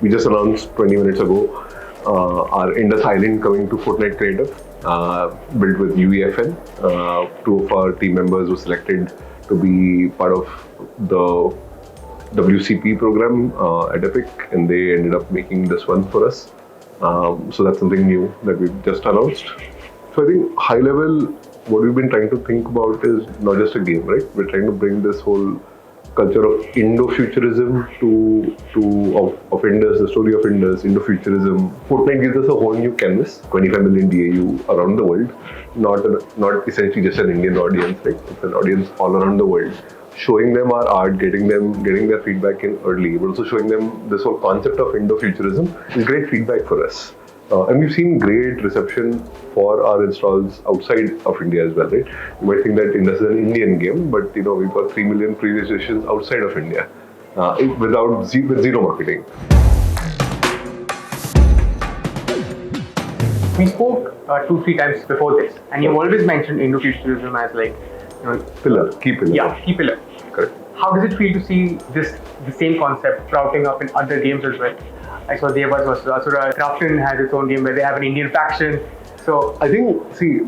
we just announced 20 minutes ago our Indus Island coming to Fortnite Creative, built with UEFN. Two of our team members were selected to be part of the WCP program at Epic, and they ended up making this one for us. So that's something new that we've just announced. So I think high level, what we've been trying to think about is not just a game, right? We're trying to bring this whole culture of Indo-futurism of Indus, the story of Indus, Indo-futurism. Fortnite gives us a whole new canvas, 25 million DAU around the world, not essentially just an Indian audience, right? It's an audience all around the world. Showing them our art, getting their feedback in early, but also showing them this whole concept of Indo-futurism is great feedback for us. And we've seen great reception for our installs outside of India as well, right? You might think that Indus is an Indian game, but we've got 3 million pre-registrations outside of India with zero marketing. We spoke 2-3 times before this, and you've always mentioned Indo-futurism as key pillar. Yeah, key pillar. Correct. How does it feel to see the same concept sprouting up in other games as well? I saw Devas vs. Asura. Corruption has its own game where they have an Indian faction. So I think,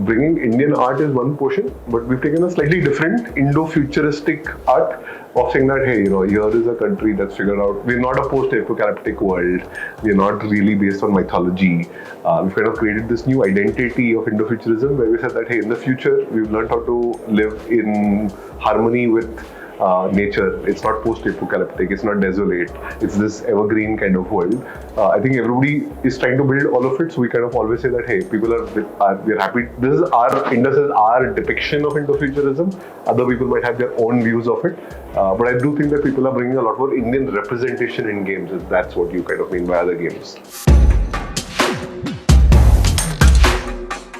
bringing Indian art is one portion, but we've taken a slightly different Indo-futuristic art of saying that, hey, here is a country that's figured out, we're not a post-apocalyptic world, we're not really based on mythology. We've kind of created this new identity of Indo-futurism where we said that, hey, in the future, we've learned how to live in harmony with nature. It's not post-apocalyptic, it's not desolate, it's this evergreen kind of world. I think everybody is trying to build all of it, so we kind of always say that, hey, people we're happy. This is Indus is our depiction of Indo-futurism. Other people might have their own views of it, but I do think that people are bringing a lot more Indian representation in games, if that's what you kind of mean by other games.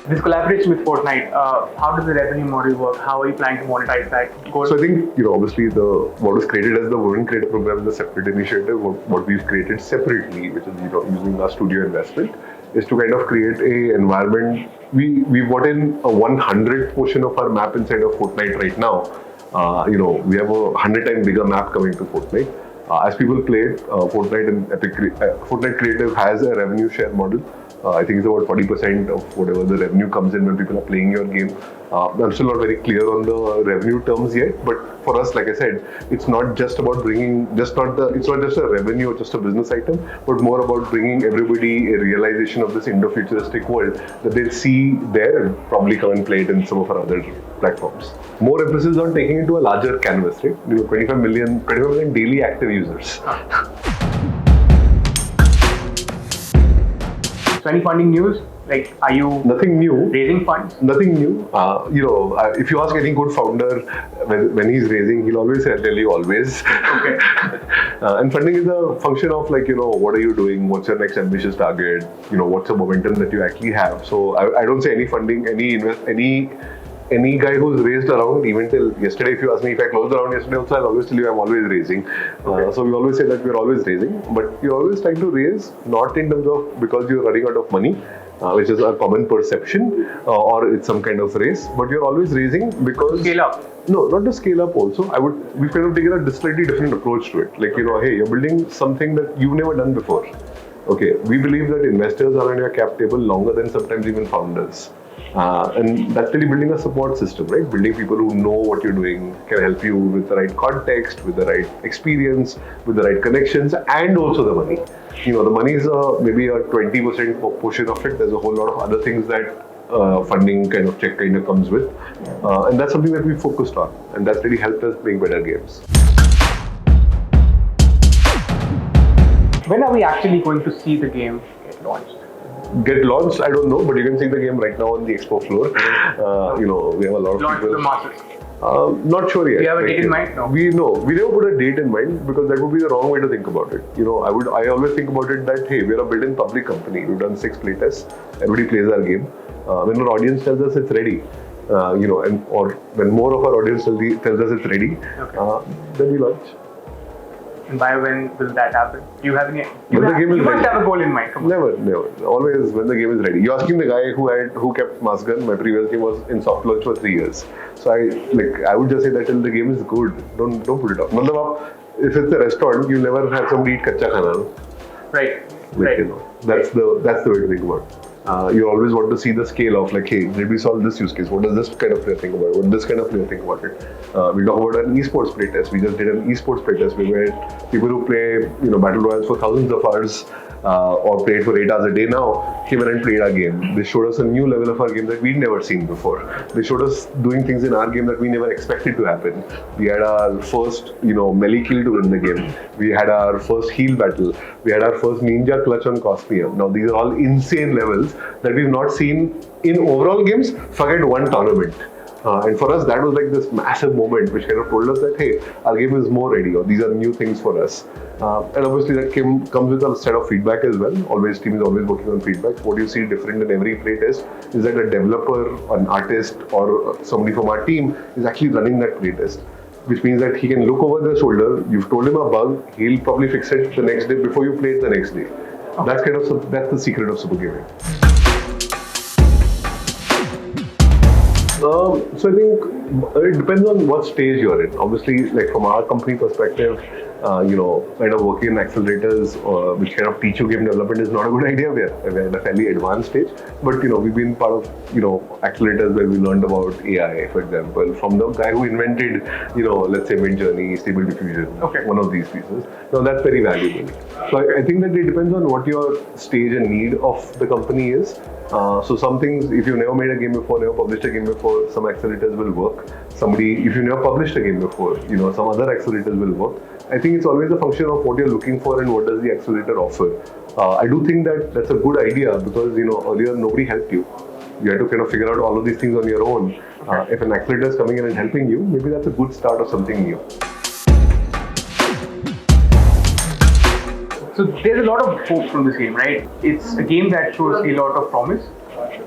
this collaboration with Fortnite, how does the revenue model work? How are you planning to monetize that? So I think, obviously what was created as the Women Creator Program is a separate initiative. What we've created separately, which is using our studio investment, is to kind of create a environment. We brought in a 100th portion of our map inside of Fortnite right now. We have a 100 times bigger map coming to Fortnite. As people play, Fortnite and Fortnite Creative has a revenue share model. I think it's about 40% of whatever the revenue comes in when people are playing your game. I'm still not very clear on the revenue terms yet, but for us, like I said, it's not just about it's not just a revenue or just a business item, but more about bringing everybody a realization of this Indo-futuristic world that they'll see there and probably come and play it in some of our other platforms. More emphasis on taking it to a larger canvas, right? 25 million daily active users. So any funding news? Like, are you nothing new raising funds? Nothing new. If you ask any good founder when he's raising, he'll always tell you always. Okay. And funding is a function of what are you doing? What's your next ambitious target? What's the momentum that you actually have? So I don't say any funding, any guy who's raised around, even till yesterday, if you ask me if I closed around yesterday also, I'll always tell you I'm always raising. Okay. So we always say that we're always raising, but you're always trying to raise, not in terms of because you're running out of money, which is a common perception, or it's some kind of race, but you're always raising because... Scale up. No, not to scale up also. We've kind of taken a slightly different approach to it. Hey, you're building something that you've never done before. Okay, we believe that investors are on your cap table longer than sometimes even founders. And that's really building a support system, right? Building people who know what you're doing, can help you with the right context, with the right experience, with the right connections, and also the money. The money is maybe a 20% portion of it. There's a whole lot of other things that funding check comes with. And that's something that we focused on. And that's really helped us make better games. When are we actually going to see the game get launched? I don't know, but you can see the game right now on the expo floor. We have a lot of launch people. To the masses. Not sure yet. Do you have a date in mind? No. We never put a date in mind because that would be the wrong way to think about it. I always think about it that, hey, we're a built-in public company. We've done 6 playtests. Everybody plays our game. When our audience tells us it's ready, or when more of our audience tells us it's ready, okay, then we launch. And by when will that happen? You must have a goal in mind. Never. Always when the game is ready. You're asking the guy who kept Mask Gun. My previous game was in soft launch for 3 years. So I would just say that till the game is good, don't put it off. If it's a restaurant, you'll never have somebody eat kacha khana. Right. Like, that's the way to think about it. You always want to see the scale of like, hey, did we solve this use case? What does this kind of player think about it? What does this kind of player think about it? We talk about an esports playtest. We just did an esports playtest where people who play, battle royals for thousands of hours or played for 8 hours a day now came in and played our game. They showed us a new level of our game that we'd never seen before. They showed us doing things in our game that we never expected to happen. We had our first, melee kill to win the game. We had our first heal battle. We had our first ninja clutch on Cosmium. Now these are all insane levels that we've not seen in overall games, forget one tournament. And for us, that was like this massive moment which kind of told us that, hey, our game is more ready, or these are new things for us. And obviously that comes with a set of feedback as well. Team is always working on feedback. What you see different in every playtest is that a developer, an artist, or somebody from our team is actually running that playtest. Which means that he can look over their shoulder, you've told him a bug, he'll probably fix it the next day before you play it the next day. That's the secret of SuperGaming. So I think it depends on what stage you're in. Obviously, like from our company perspective, kind of working in accelerators which kind of teach you game development is not a good idea. We're at a fairly advanced stage, but we've been part of accelerators where we learned about AI, for example, from the guy who invented let's say Midjourney, Stable Diffusion, one of these pieces. Now that's very valuable. So I think that it depends on what your stage and need of the company is. So some things, if you've never made a game before, never published a game before, some accelerators will work. If you never published a game before, some other accelerators will work. I think it's always a function of what you're looking for and what does the accelerator offer. I do think that that's a good idea because, earlier nobody helped you. You had to kind of figure out all of these things on your own. If an accelerator is coming in and helping you, maybe that's a good start of something new. So there's a lot of hope from this game, right? It's a game that shows a lot of promise.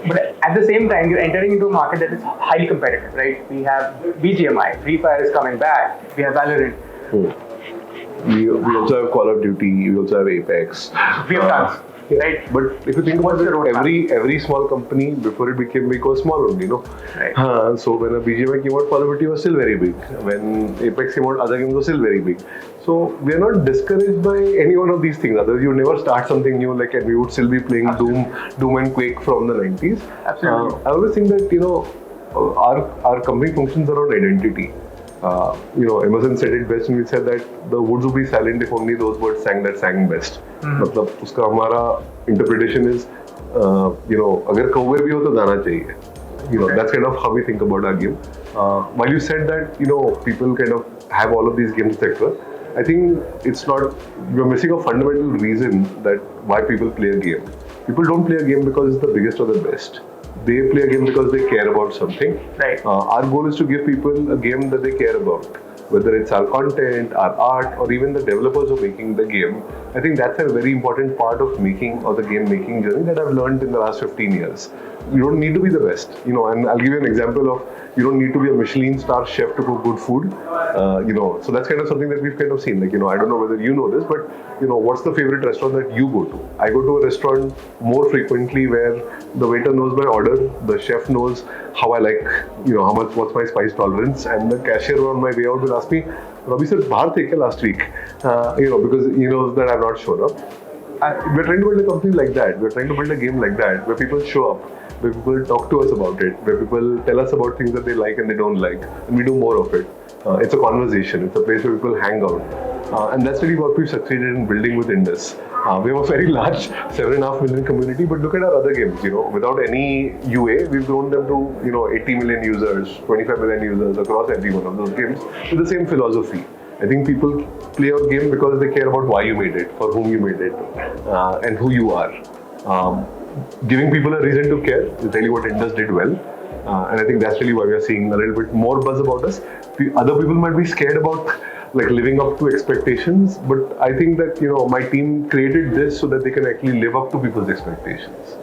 But at the same time, you're entering into a market that is highly competitive, right? We have BGMI, Free Fire is coming back, we have Valorant. We also have Call of Duty, we also have Apex. We have tons, right? But if you think about it, every small company before it became big was small only, Right. So when a BGMI came out, Call of Duty was still very big. When Apex came out, other games were still very big. So we are not discouraged by any one of these things. Otherwise, you never start something new, and we would still be playing Doom and Quake from the 90s. Absolutely. I always think that our company functions around identity. Emerson said it best when he said that the woods would be silent if only those birds sang that sang best. मतलब उसका हमारा interpretation is अगर कौवे भी हो तो गाना चाहिए. That's kind of how we think about our game. While you said that people kind of have all of these games, etc. I think it's not. You're missing a fundamental reason that why people play a game. People don't play a game because it's the biggest or the best. They play a game because they care about something. Right. Our goal is to give people a game that they care about. Whether it's our content, our art, or even the developers of making the game. I think that's a very important part of making or the game making journey that I've learned in the last 15 years. You don't need to be the best, and I'll give you an example of you don't need to be a Michelin star chef to cook good food, So that's kind of something that we've kind of seen. I don't know whether you know this, but what's the favorite restaurant that you go to? I go to a restaurant more frequently where the waiter knows my order, the chef knows how I like, what's my spice tolerance, and the cashier on my way out will ask me, Roby sir, bahar the kya last week? Because he knows that I've not shown up. We're trying to build a company like that. We're trying to build a game like that, where people show up, where people talk to us about it, where people tell us about things that they like and they don't like, and we do more of it. It's a conversation. It's a place where people hang out. And that's really what we've succeeded in building with Indus. We have a very large 7.5 million community, but look at our other games. Without any UA, we've grown them to 80 million users, 25 million users across every one of those games with the same philosophy. I think people play your game because they care about why you made it, for whom you made it, and who you are. Giving people a reason to care is really what Indus did well. And I think that's really why we are seeing a little bit more buzz about us. Other people might be scared about living up to expectations, but I think that my team created this so that they can actually live up to people's expectations.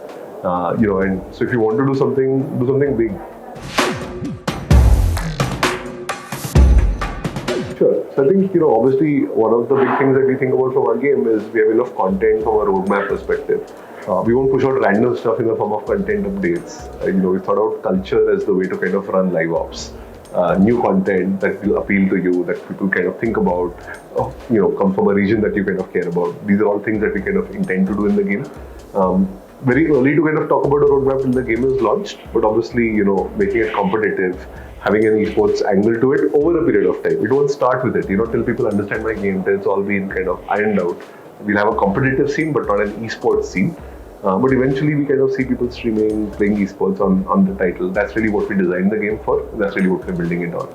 And so if you want to do something big. Sure. So I think obviously one of the big things that we think about from our game is we have enough content from a roadmap perspective. We won't push out random stuff in the form of content updates. We thought out culture as the way to kind of run live ops. new content that will appeal to you, that people kind of think about, come from a region that you kind of care about. These are all things that we kind of intend to do in the game. Very early to kind of talk about a roadmap till the game is launched, but obviously, making it competitive, having an esports angle to it over a period of time. We don't start with it, till people understand my game, till it's all been kind of ironed out. We'll have a competitive scene, but not an esports scene. But eventually, we kind of see people streaming, playing esports on the title. That's really what we designed the game for. That's really what we're building it on.